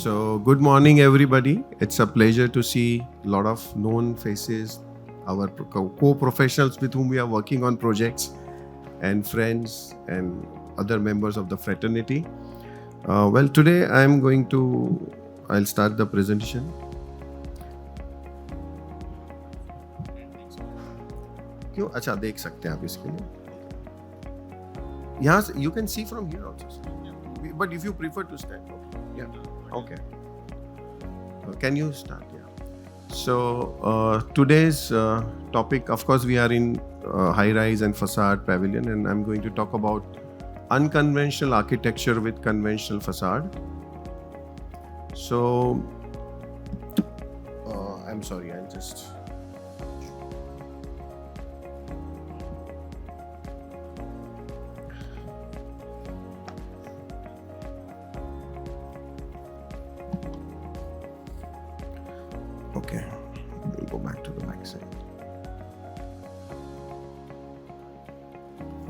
So, good morning, everybody. It's a pleasure to see a lot of known faces, our co-professionals with whom we are working on projects, and friends and other members of the fraternity. Well, today I'll start the presentation. क्यों अच्छा देख सकते हैं आप इसके लिए यहाँ you can see from here also, but if you prefer to stand, okay. Can you start? So today's topic, of course, we are in high-rise and facade pavilion, and I'm going to talk about unconventional architecture with conventional facade. So I'm sorry, I'll just. Okay, we'll go back to the back side.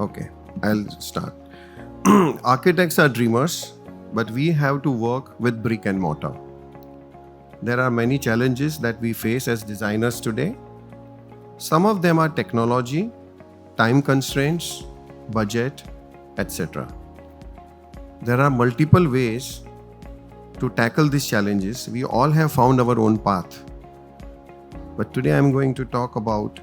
Okay, I'll start. Architects are dreamers, but we have to work with brick and mortar. There are many challenges that we face as designers today. Some of them are technology, time constraints, budget, etc. There are multiple ways to tackle these challenges. We all have found our own path. But today I'm going to talk about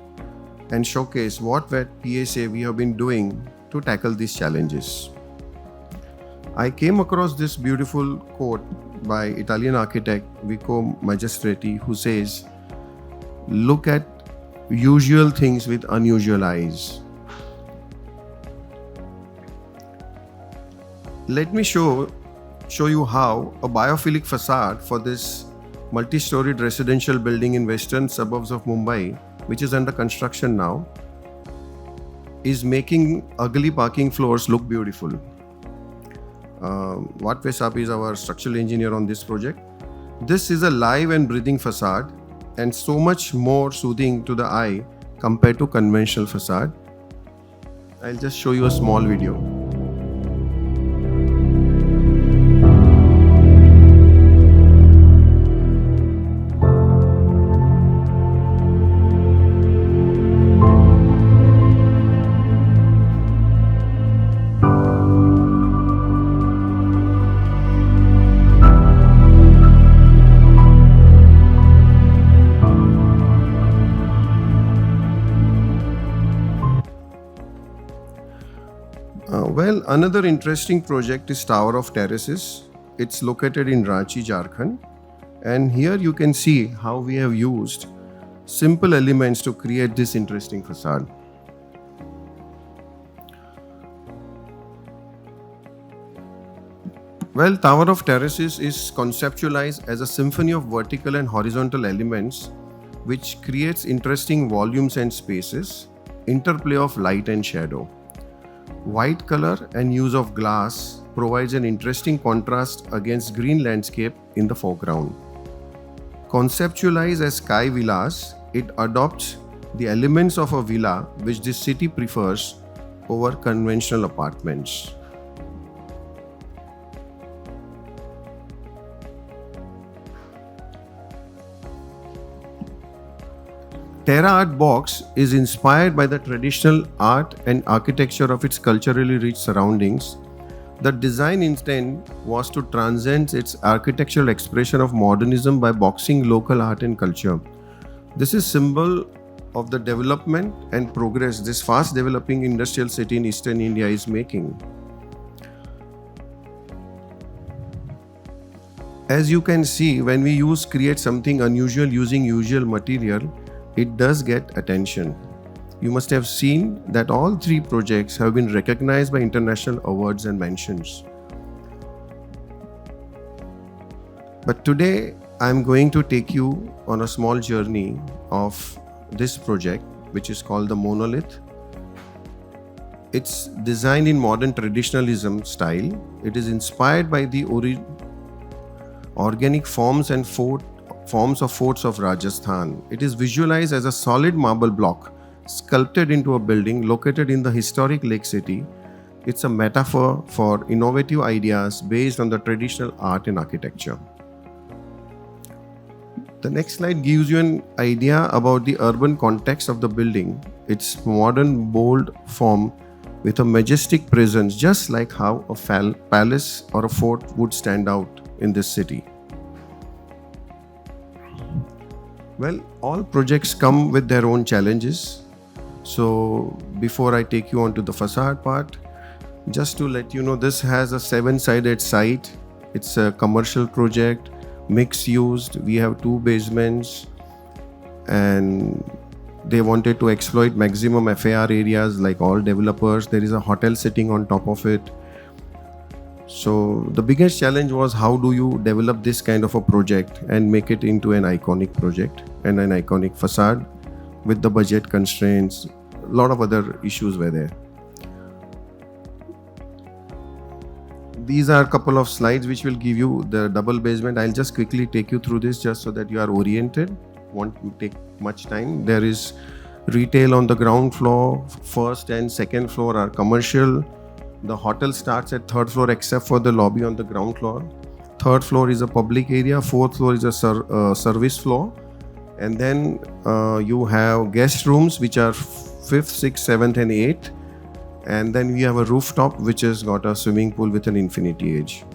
and showcase what at PSA we have been doing to tackle these challenges. I came across this beautiful quote by Italian architect Vico Magistretti, who says, "Look at usual things with unusual eyes." Let me show you how a biophilic facade for this multi-storied residential building in western suburbs of Mumbai, which is under construction now, is making ugly parking floors look beautiful. Vatve Saab is our structural engineer on this project. This is a live and breathing facade and so much more soothing to the eye compared to conventional facade. I'll just show you a small video. Well, another interesting project is Tower of Terraces. It's located in Ranchi, Jharkhand. And here you can see how we have used simple elements to create this interesting facade. Well, Tower of Terraces is conceptualized as a symphony of vertical and horizontal elements which creates interesting volumes and spaces, interplay of light and shadow. White color and use of glass provides an interesting contrast against green landscape in the foreground. Conceptualized as sky villas, it adopts the elements of a villa which this city prefers over conventional apartments. Terra Art Box is inspired by the traditional art and architecture of its culturally rich surroundings. The design intent was to transcend its architectural expression of modernism by boxing local art and culture. This is symbol of the development and progress this fast developing industrial city in eastern India is making. As you can see, when we create something unusual using usual material, it does get attention. You must have seen that all three projects have been recognized by international awards and mentions. But today, I'm going to take you on a small journey of this project, which is called the Monolith. It's designed in modern traditionalism style. It is inspired by the organic forms and forms of forts of Rajasthan. It is visualized as a solid marble block sculpted into a building located in the historic lake city. It's a metaphor for innovative ideas based on the traditional art and architecture. The next slide gives you an idea about the urban context of the building. Its modern, bold form with a majestic presence, just like how a palace or a fort would stand out in this city. Well, all projects come with their own challenges. So before I take you on to the facade part, just to let you know, this has a 7-sided site. It's a commercial project, mixed used. We have 2 basements, and they wanted to exploit maximum FAR areas like all developers. There is a hotel sitting on top of it. So the biggest challenge was, how do you develop this kind of a project and make it into an iconic project and an iconic facade with the budget constraints. A lot of other issues were there. These are a couple of slides which will give you the double basement. I'll just quickly take you through this just so that you are oriented. Won't take much time. There is retail on the ground floor. First and second floor are commercial. The hotel starts at 3rd floor except for the lobby on the ground floor. 3rd floor is a public area. 4th floor is a service floor. And then you have guest rooms which are 5th, 6th, 7th and 8th. And then we have a rooftop which has got a swimming pool with an infinity edge.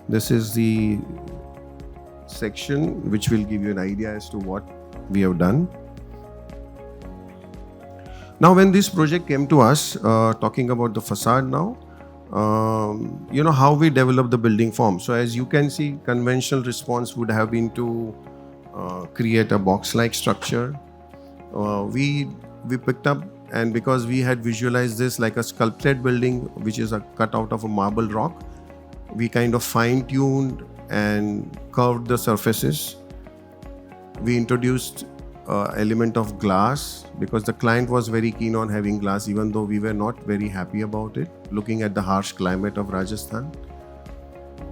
This is the section which will give you an idea as to what we have done. Now, when this project came to us, talking about the facade now, how we develop the building form. So as you can see, conventional response would have been to create a box-like structure. We picked up, and because we had visualized this like a sculpted building, which is a cut out of a marble rock, we kind of fine-tuned and curved the surfaces. We introduced element of glass because the client was very keen on having glass, even though we were not very happy about it, looking at the harsh climate of Rajasthan.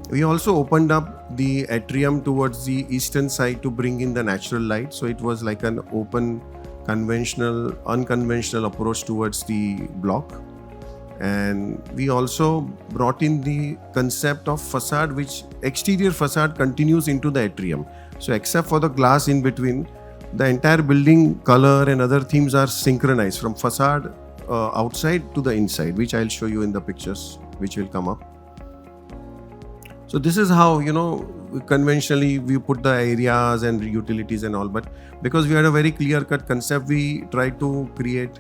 We also opened up the atrium towards the eastern side to bring in the natural light. So it was like an open, unconventional approach towards the block. And we also brought in the concept of facade, which exterior facade continues into the atrium. So except for the glass in between, the entire building color and other themes are synchronized from facade outside to the inside, which I'll show you in the pictures which will come up. So this is how, conventionally we put the areas and utilities and all, but because we had a very clear-cut concept, we tried to create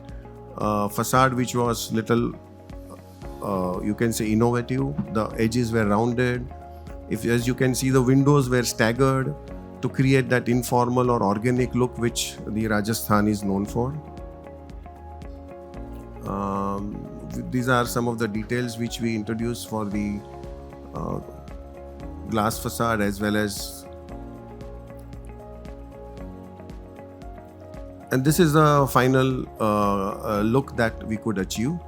a facade which was little, you can say, innovative. The edges were rounded. As you can see, the windows were staggered to create that informal or organic look which the Rajasthan is known for. These are some of the details which we introduced for the glass facade, as well as, and this is the final look that we could achieve.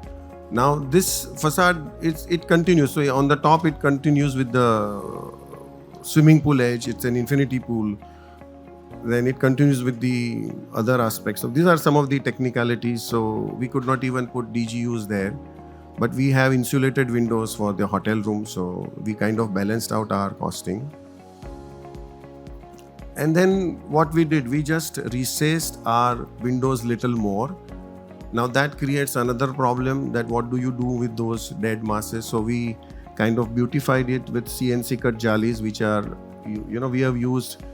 Now this facade, it continues. So on the top it continues with the swimming pool edge. It's an infinity pool. Then it continues with the other aspects. So these are some of the technicalities. So we could not even put DGUs there, but we have insulated windows for the hotel room. So we kind of balanced out our costing. And then what we did, we just recessed our windows little more. Now that creates another problem, that what do you do with those dead masses? So we kind of beautified it with CNC cut jalis, which are, we have used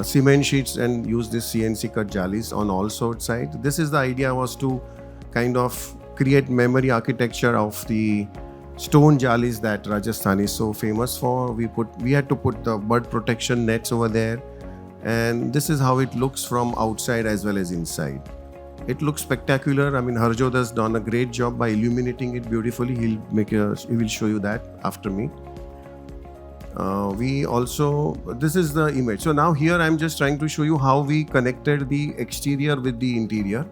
cement sheets and used this CNC cut jalis on all sides. This is the idea, was to kind of create memory architecture of the stone jalis that Rajasthan is so famous for. We had to put the bird protection nets over there, and this is how it looks from outside as well as inside. It looks spectacular. I mean, Harjot has done a great job by illuminating it beautifully. He will show you that after me. This is the image. So now here I'm just trying to show you how we connected the exterior with the interior.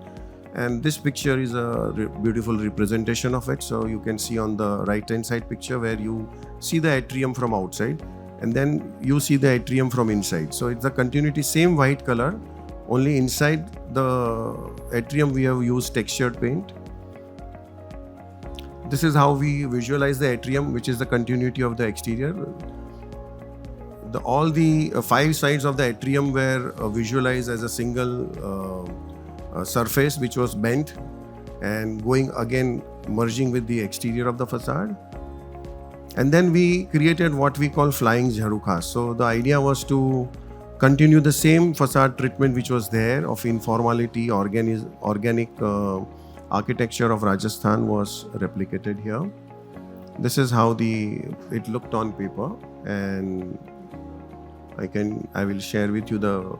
And this picture is a beautiful representation of it. So you can see on the right hand side picture where you see the atrium from outside, and then you see the atrium from inside. So it's the continuity, same white color, only inside the atrium we have used textured paint. This is how we visualize the atrium, which is the continuity of the exterior. all the 5 sides of the atrium were visualized as a single surface which was bent and going again merging with the exterior of the facade. And then we created what we call flying jharukhas. So the idea was to continue the same facade treatment which was there of informality, organic architecture of Rajasthan was replicated here. This is how it looked on paper, and I will share with you the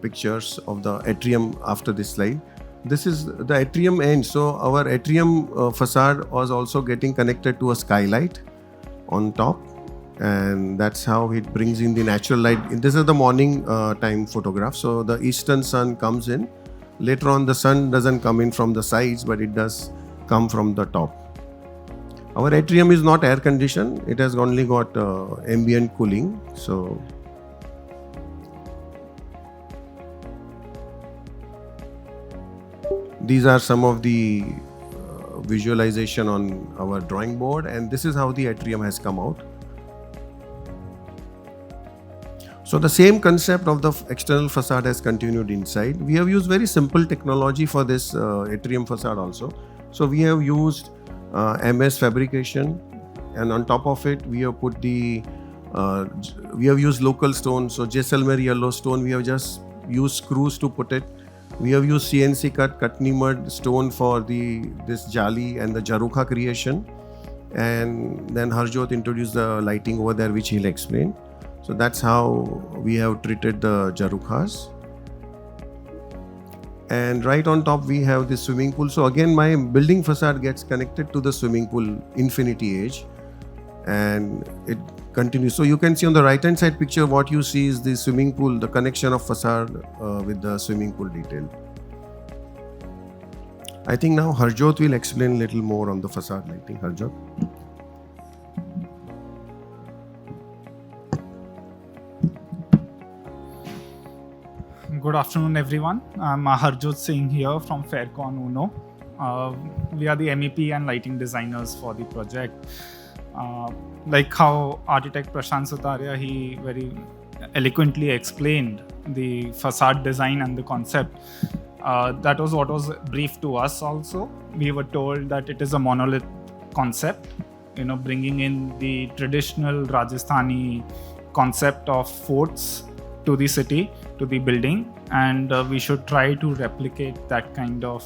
pictures of the atrium after this slide. This is the atrium end. So our atrium facade was also getting connected to a skylight on top, and that's how it brings in the natural light. This is the morning time photograph. So the eastern sun comes in. Later on, the sun doesn't come in from the sides, but it does come from the top. Our atrium is not air conditioned. It has only got ambient cooling. So these are some of the visualization on our drawing board, and this is how the atrium has come out. So the same concept of the external facade has continued inside. We have used very simple technology for this atrium facade also. So we have used MS fabrication, and on top of it we have put we have used local stone. So Jaisalmer yellow stone, we have just used screws to put it. We have used CNC cut Katni mud stone for this jali and the jarukha creation, and then Harjot introduced the lighting over there, which he'll explain. So that's how we have treated the jarukhas. And right on top we have the swimming pool. So again, my building facade gets connected to the swimming pool infinity edge, and it continues. So you can see on the right hand side picture, what you see is the swimming pool, the connection of facade with the swimming pool detail. I think now Harjot will explain a little more on the facade lighting. Harjot. Good afternoon, everyone. I'm Harjot Singh here from Faircon Uno. We are the MEP and lighting designers for the project. Like how architect Prashant Sutharia, he very eloquently explained the facade design and the concept. That was what was briefed to us also. We were told that it is a monolith concept, bringing in the traditional Rajasthani concept of forts to the city, to the building, and we should try to replicate that kind of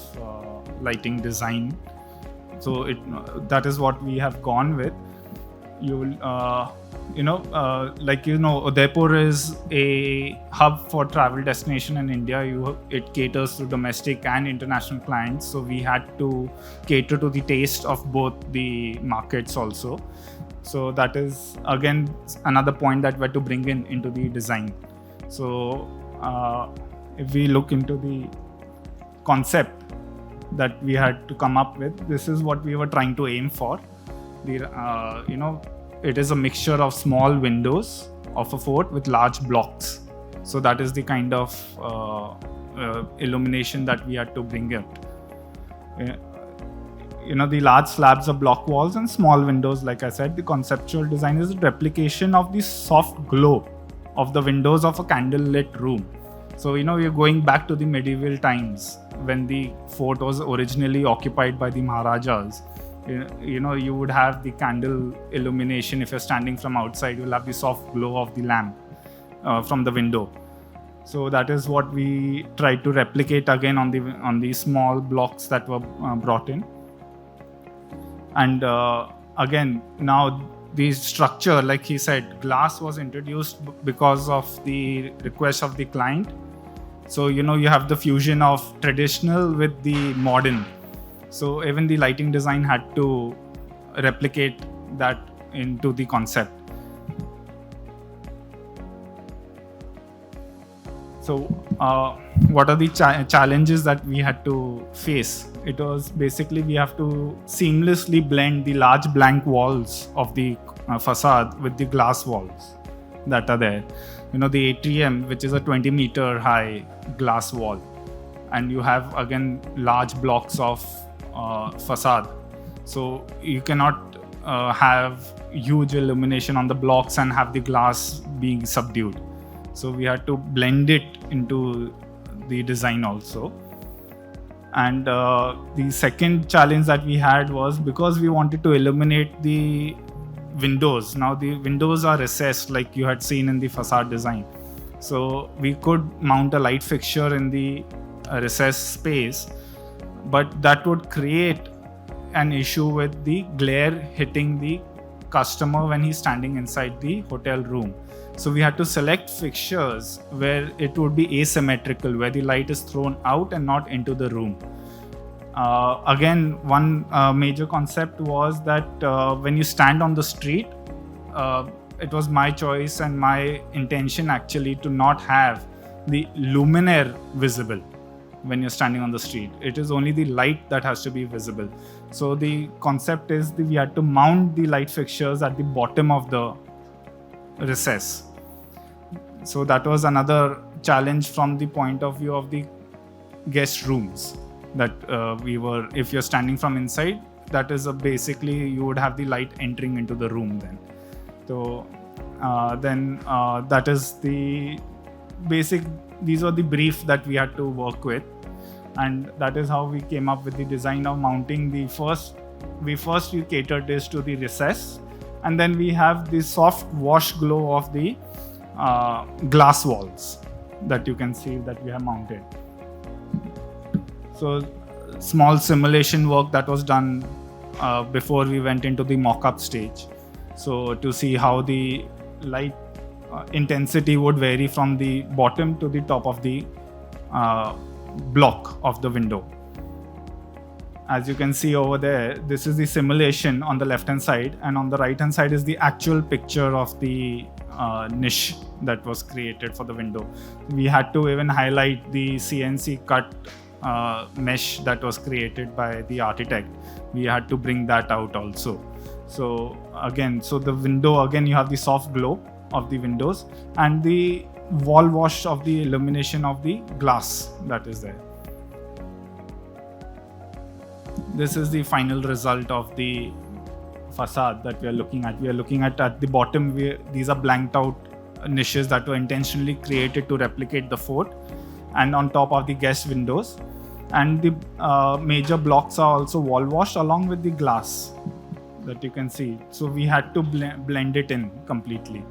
lighting design. So that is what we have gone with. Udaipur is a hub for travel destination in India. It caters to domestic and international clients. So we had to cater to the taste of both the markets also. So that is again another point that we had to bring into the design. So if we look into the concept that we had to come up with, this is what we were trying to aim for. It is a mixture of small windows of a fort with large blocks. So that is the kind of illumination that we had to bring it. The large slabs of block walls and small windows, like I said, the conceptual design is a replication of the soft glow of the windows of a candlelit room. So, we're going back to the medieval times when the fort was originally occupied by the Maharajas. You would have the candle illumination. If you're standing from outside, you'll have the soft glow of the lamp from the window. So that is what we tried to replicate again on the small blocks that were brought in. And again, now the structure, like he said, glass was introduced because of the request of the client. So, you have the fusion of traditional with the modern. So even the lighting design had to replicate that into the concept. So what are the challenges that we had to face? It was basically we have to seamlessly blend the large blank walls of the facade with the glass walls that are there. The atrium, which is a 20-meter high glass wall, and you have again large blocks of facade. So you cannot have huge illumination on the blocks and have the glass being subdued. So we had to blend it into the design also. And the second challenge that we had was because we wanted to illuminate the windows. Now the windows are recessed like you had seen in the facade design. So we could mount a light fixture in the recessed space, but that would create an issue with the glare hitting the customer when he's standing inside the hotel room. So we had to select fixtures where it would be asymmetrical, where the light is thrown out and not into the room. Again, one major concept was that when you stand on the street, it was my choice and my intention actually to not have the luminaire visible when you're standing on the street. It is only the light that has to be visible. So the concept is that we had to mount the light fixtures at the bottom of the recess. So that was another challenge from the point of view of the guest rooms, that if you're standing from inside, that is basically you would have the light entering into the room then. So that is the basic, these were the brief that we had to work with, and that is how we came up with the design of mounting the we catered this to the recess, and then we have the soft wash glow of the glass walls that you can see that we have mounted. So small simulation work that was done before we went into the mock-up stage, so to see how the light intensity would vary from the bottom to the top of the block of the window. As you can see over there, this is the simulation on the left hand side, and on the right hand side is the actual picture of the niche that was created for the window. We had to even highlight the CNC cut mesh that was created by the architect. We had to bring that out also. So the window, again you have the soft glow of the windows and the wall wash of the illumination of the glass that is there. This is the final result of the facade that we are looking at. We are looking at the bottom, these are blanked out niches that were intentionally created to replicate the fort, and on top of the guest windows, and the major blocks are also wall washed along with the glass that you can see. So we had to blend it in completely.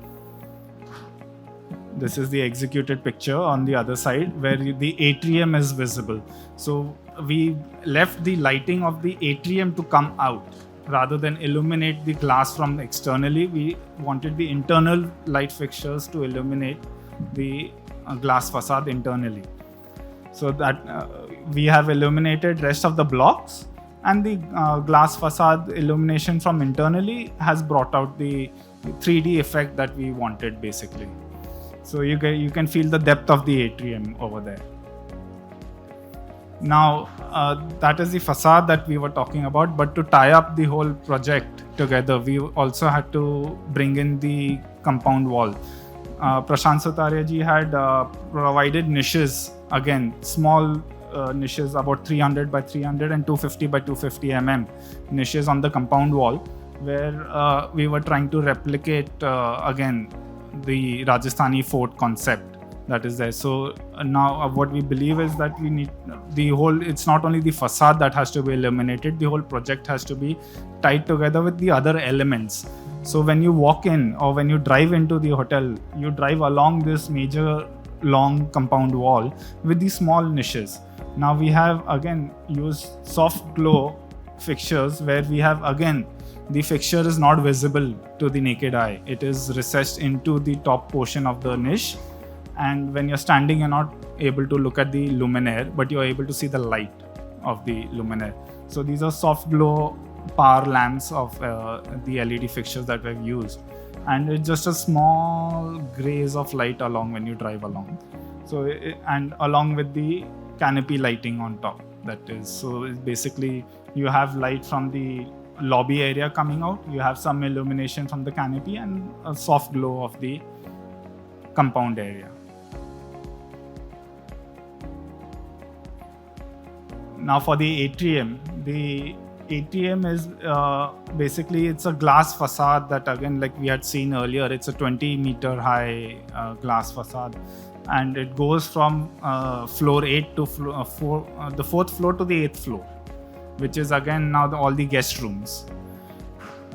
This is the executed picture on the other side where the atrium is visible. So we left the lighting of the atrium to come out rather than illuminate the glass from externally. We wanted the internal light fixtures to illuminate the glass facade internally. So that we have illuminated rest of the blocks, and the glass facade illumination from internally has brought out the 3D effect that we wanted basically. So you can feel the depth of the atrium over there. Now that is the facade that we were talking about, but to tie up the whole project together, we also had to bring in the compound wall. Prashant Sutharia ji had provided niches, again small niches about 300 by 300 and 250 by 250 mm niches on the compound wall, where we were trying to replicate again the Rajasthani fort concept that is there. So now what we believe is that we need it's not only the facade that has to be illuminated, the whole project has to be tied together with the other elements. So when you walk in or when you drive into the hotel, you drive along this major long compound wall with these small niches. Now we have again used soft glow fixtures where we have again the fixture is not visible to the naked eye. It is recessed into the top portion of the niche, and when you're standing you're not able to look at the luminaire, but you're able to see the light of the luminaire. So these are soft glow power lamps of the LED fixtures that we've used, and it's just a small graze of light along when you drive along. So and along with the canopy lighting on top, that is, so it's basically you have light from the lobby area coming out, you have some illumination from the canopy, and a soft glow of the compound area. Now for the atrium, the atrium is basically it's a glass facade that, again, like we had seen earlier, it's a 20-meter high glass facade, and it goes from floor 8 to the 4th floor to the 8th floor, which is again now all the guest rooms.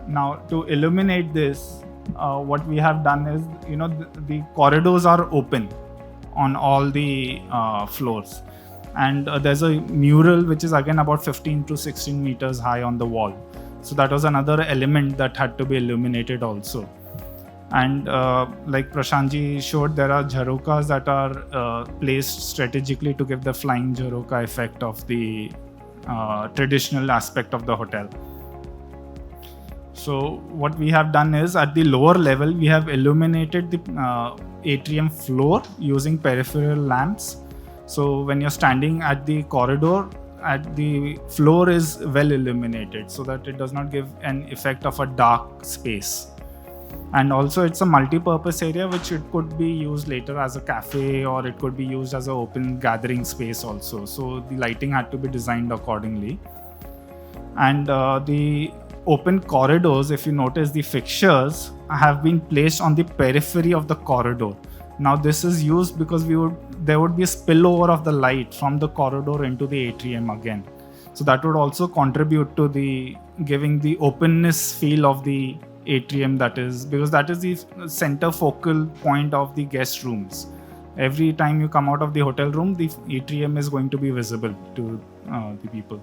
Now, to illuminate this, what we have done is, the corridors are open on all the floors, and there's a mural which is again about 15 to 16 meters high on the wall. So that was another element that had to be illuminated also. And like Prashantji showed, there are jharokas that are placed strategically to give the flying jharoka effect of the traditional aspect of the hotel. So what we have done is, at the lower level, we have illuminated the atrium floor using peripheral lamps. So when you're standing at the corridor, at the floor is well illuminated so that it does not give an effect of a dark space. And also it's a multi-purpose area which it could be used later as a cafe, or it could be used as an open gathering space also. So the lighting had to be designed accordingly. And the open corridors, if you notice, the fixtures have been placed on the periphery of the corridor. Now this is used because there would be a spillover of the light from the corridor into the atrium again. So that would also contribute to the giving the openness feel of the atrium, because that is the center focal point of the guest rooms. Every time you come out of the hotel room, the atrium is going to be visible to the people.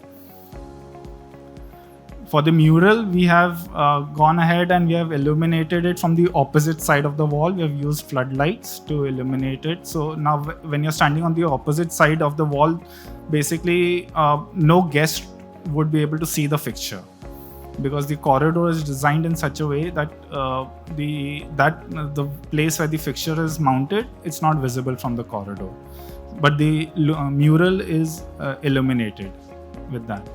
For the mural, we have gone ahead and we have illuminated it from the opposite side of the wall. We have used floodlights to illuminate it. So now when you're standing on the opposite side of the wall, basically no guest would be able to see the fixture, because the corridor is designed in such a way that the place where the fixture is mounted, it's not visible from the corridor. But the mural is illuminated with that.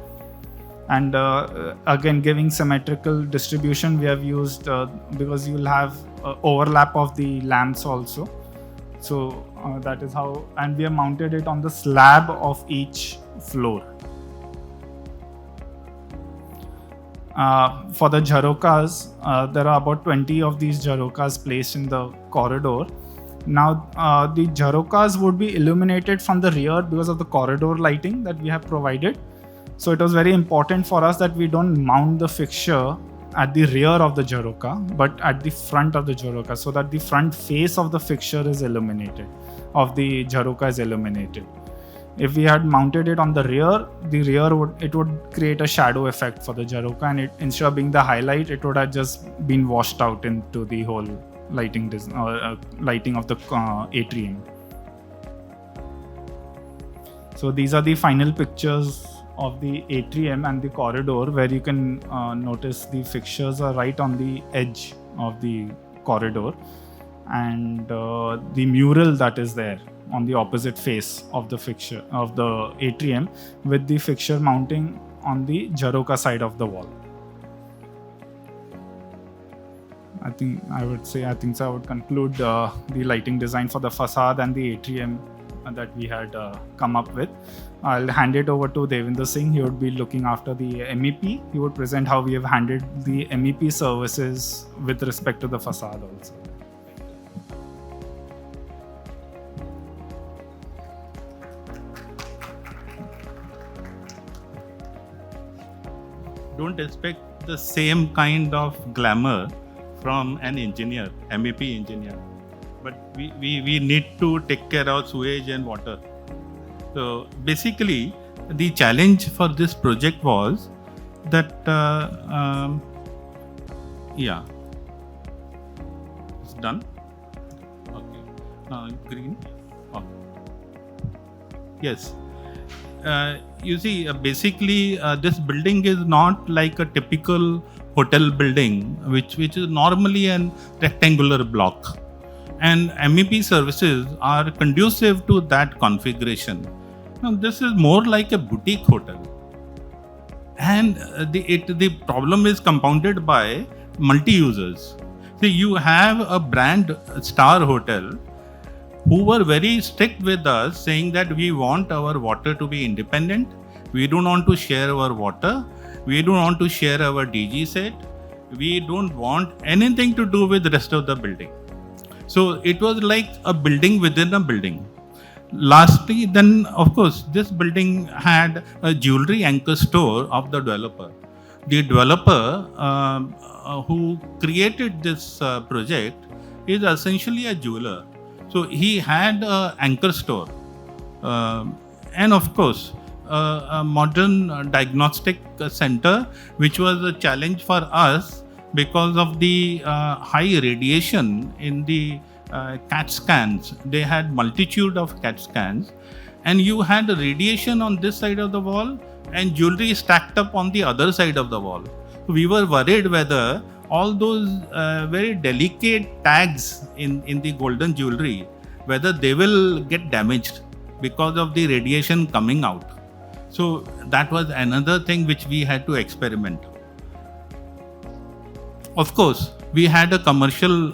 And again, giving symmetrical distribution, we have used because you will have overlap of the lamps also. So that is how, and we have mounted it on the slab of each floor. For the jharokas, there are about 20 of these jharokas placed in the corridor. Now, the jharokas would be illuminated from the rear because of the corridor lighting that we have provided. So it was very important for us that we don't mount the fixture at the rear of the jharoka, but at the front of the jharoka, so that the front face of the fixture is illuminated, of the jharoka is illuminated. If we had mounted it on the rear would create a shadow effect for the jharoka, and instead of being the highlight, it would have just been washed out into the whole lighting of the atrium. So these are the final pictures of the atrium and the corridor, where you can notice the fixtures are right on the edge of the corridor, and the mural that is there on the opposite face of the fixture of the atrium, with the fixture mounting on the jharoka side of the wall. I think I would conclude the lighting design for the facade and the atrium that we had come up with. I'll hand it over to Devendra Singh. He would be looking after the MEP. He would present how we have handled the MEP services with respect to the facade also. Don't expect the same kind of glamour from an engineer, MEP engineer. But we need to take care of sewage and water. So basically, the challenge for this project was that, it's done. Okay, green. Oh. Yes. You see, basically, this building is not like a typical hotel building, which is normally a rectangular block. And MEP services are conducive to that configuration. Now, this is more like a boutique hotel. And the problem is compounded by multi-users. See, you have a brand star hotel who were very strict with us, saying that we want our water to be independent. We don't want to share our water. We don't want to share our DG set. We don't want anything to do with the rest of the building. So it was like a building within a building. Lastly, then of course, this building had a jewelry anchor store of the developer. The developer who created this project is essentially a jeweler. So he had an anchor store. And of course, a modern diagnostic center, which was a challenge for us because of the high radiation in the CAT scans. They had multitude of CAT scans, and you had radiation on this side of the wall and jewelry stacked up on the other side of the wall. We were worried whether all those very delicate tags in the golden jewelry, whether they will get damaged because of the radiation coming out. So that was another thing which we had to experiment. Of course, we had a commercial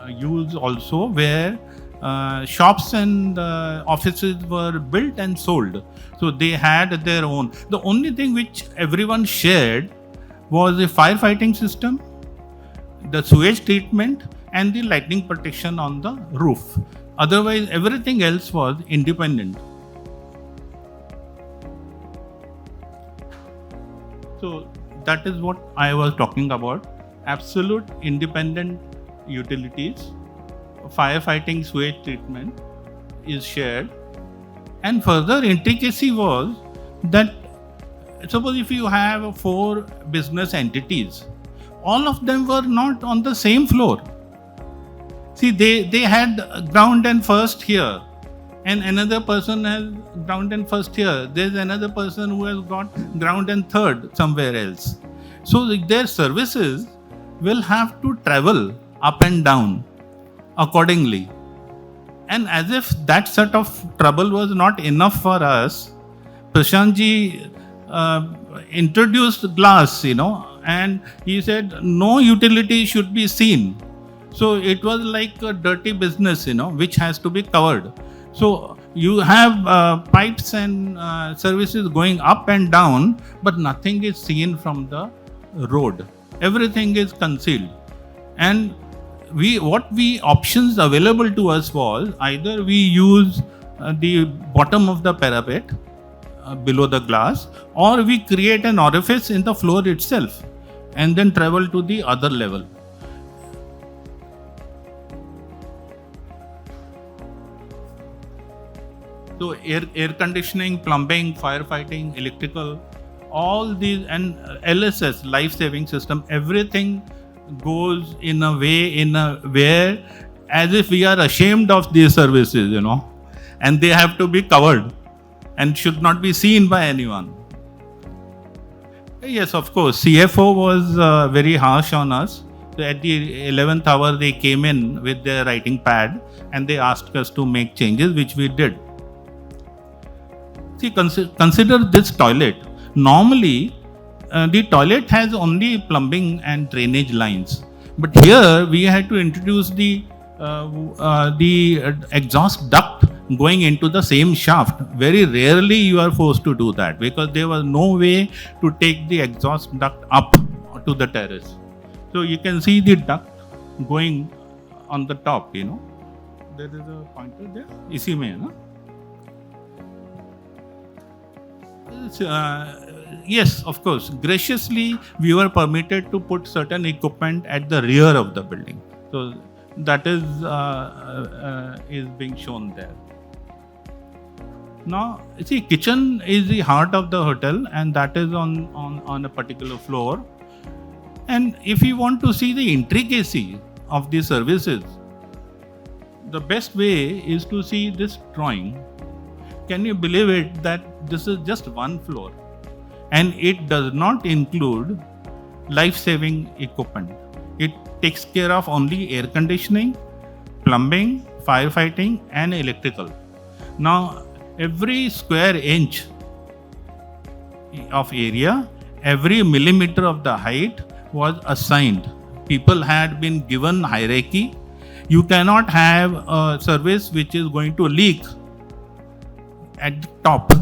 use also where shops and offices were built and sold. So they had their own. The only thing which everyone shared was the firefighting system, the sewage treatment, and the lightning protection on the roof. Otherwise, everything else was independent. So that is what I was talking about. Absolute independent utilities, firefighting, sewage treatment is shared. And further intricacy was that suppose if you have 4 business entities, all of them were not on the same floor. See, they had ground and first here, and another person has ground and first here. There's another person who has got ground and third somewhere else. So their services will have to travel up and down accordingly. And as if that sort of trouble was not enough for us, Prashant ji introduced glass, and he said no utility should be seen. So it was like a dirty business, which has to be covered. So you have pipes and services going up and down, but nothing is seen from the road. Everything is concealed. And what options available to us was either we use the bottom of the parapet below the glass, or we create an orifice in the floor itself and then travel to the other level. So air conditioning, plumbing, firefighting, electrical, all these, and LSS, life-saving system, everything goes in a way, where as if we are ashamed of these services, and they have to be covered and should not be seen by anyone. Yes, of course, CFO was very harsh on us. So at the 11th hour, they came in with their writing pad and they asked us to make changes, which we did. See, consider this toilet. Normally, the toilet has only plumbing and drainage lines, but here we had to introduce the exhaust duct going into the same shaft. Very rarely you are forced to do that because there was no way to take the exhaust duct up to the terrace. So you can see the duct going on the top. There is a pointer there. इसी में है ना? Yes, of course. Graciously, we were permitted to put certain equipment at the rear of the building. So that is being shown there. Now, see, kitchen is the heart of the hotel, and that is on a particular floor. And if you want to see the intricacy of the services, the best way is to see this drawing. Can you believe it that this is just one floor and it does not include life-saving equipment? It takes care of only air conditioning, plumbing, firefighting, and electrical. Now, every square inch of area, every millimeter of the height was assigned. People had been given hierarchy. You cannot have a service which is going to leak at the top,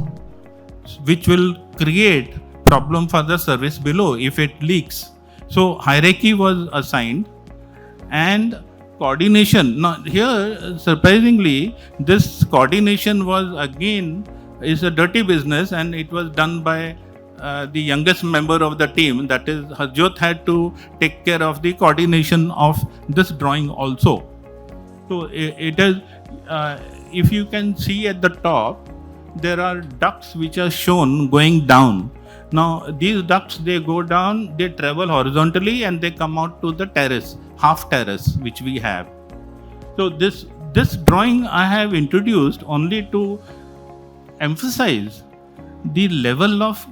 which will create problem for the service below if it leaks. So hierarchy was assigned and coordination. Now here, surprisingly, this coordination was again is a dirty business, and it was done by the youngest member of the team, that is Harjot, had to take care of the coordination of this drawing also. So it is, if you can see at the top, there are ducts which are shown going down. Now these ducts, they go down, they travel horizontally and they come out to the terrace, half terrace which we have. So this drawing I have introduced only to emphasize the level of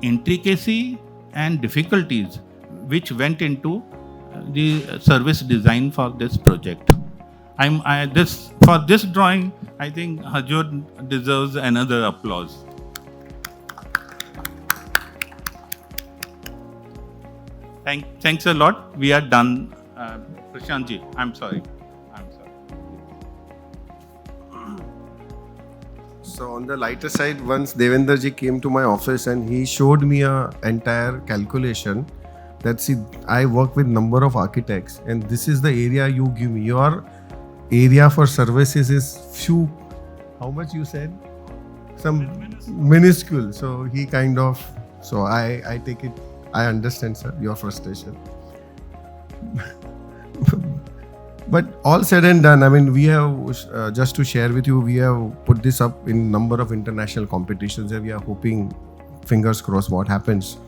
intricacy and difficulties which went into the service design for this project. For this drawing, I think Harjot deserves another applause. Thanks a lot. We are done. Prashant ji, I'm sorry. So on the lighter side, once Devendra ji came to my office and he showed me a entire calculation that, see, I work with number of architects and this is the area you give me. Your area for services is few, how much you said? Some minuscule. So he kind of, so I take it, I understand, sir, your frustration. But all said and done, I mean, we have, just to share with you, we have put this up in number of international competitions and we are hoping, fingers crossed, what happens.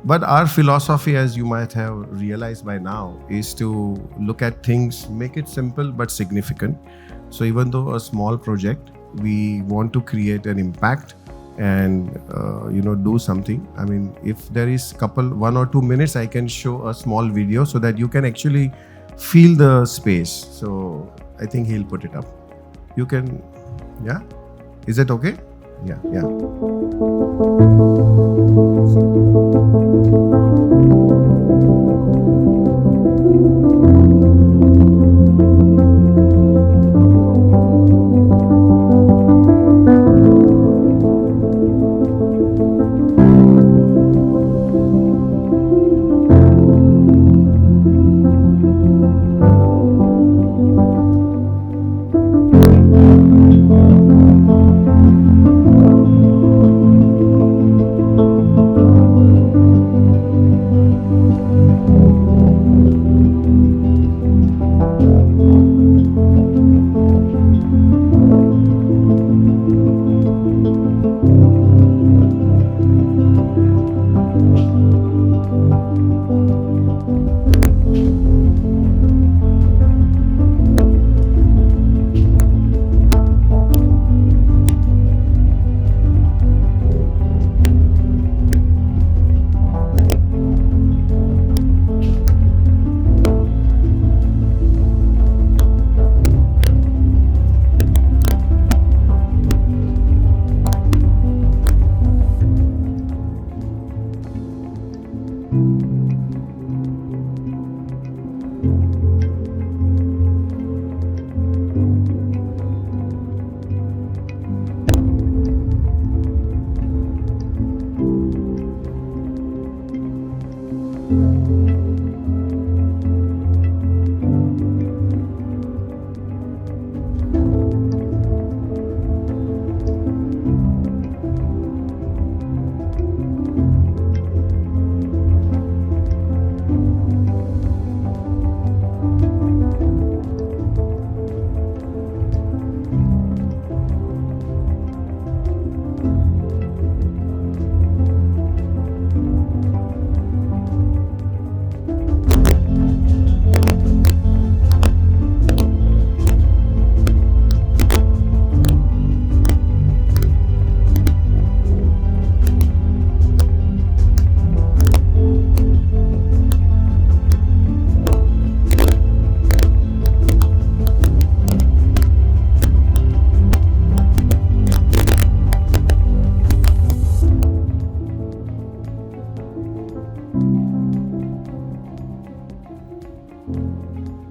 But our philosophy, as you might have realized by now, is to look at things, make it simple but significant. So even though a small project, we want to create an impact and, do something. I mean, if there is 1 or 2 minutes, I can show a small video so that you can actually feel the space. So I think he'll put it up. You can, yeah? Is it okay? Yeah.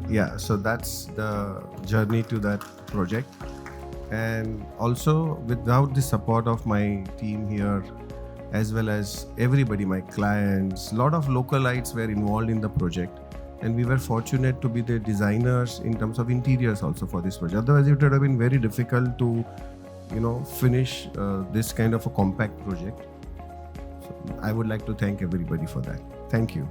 Yeah, so that's the journey to that project. And also, without the support of my team here, as well as everybody, my clients. A lot of localites were involved in the project, and we were fortunate to be the designers in terms of interiors also for this project. Otherwise, it would have been very difficult to, finish this kind of a compact project. So I would like to thank everybody for that. Thank you.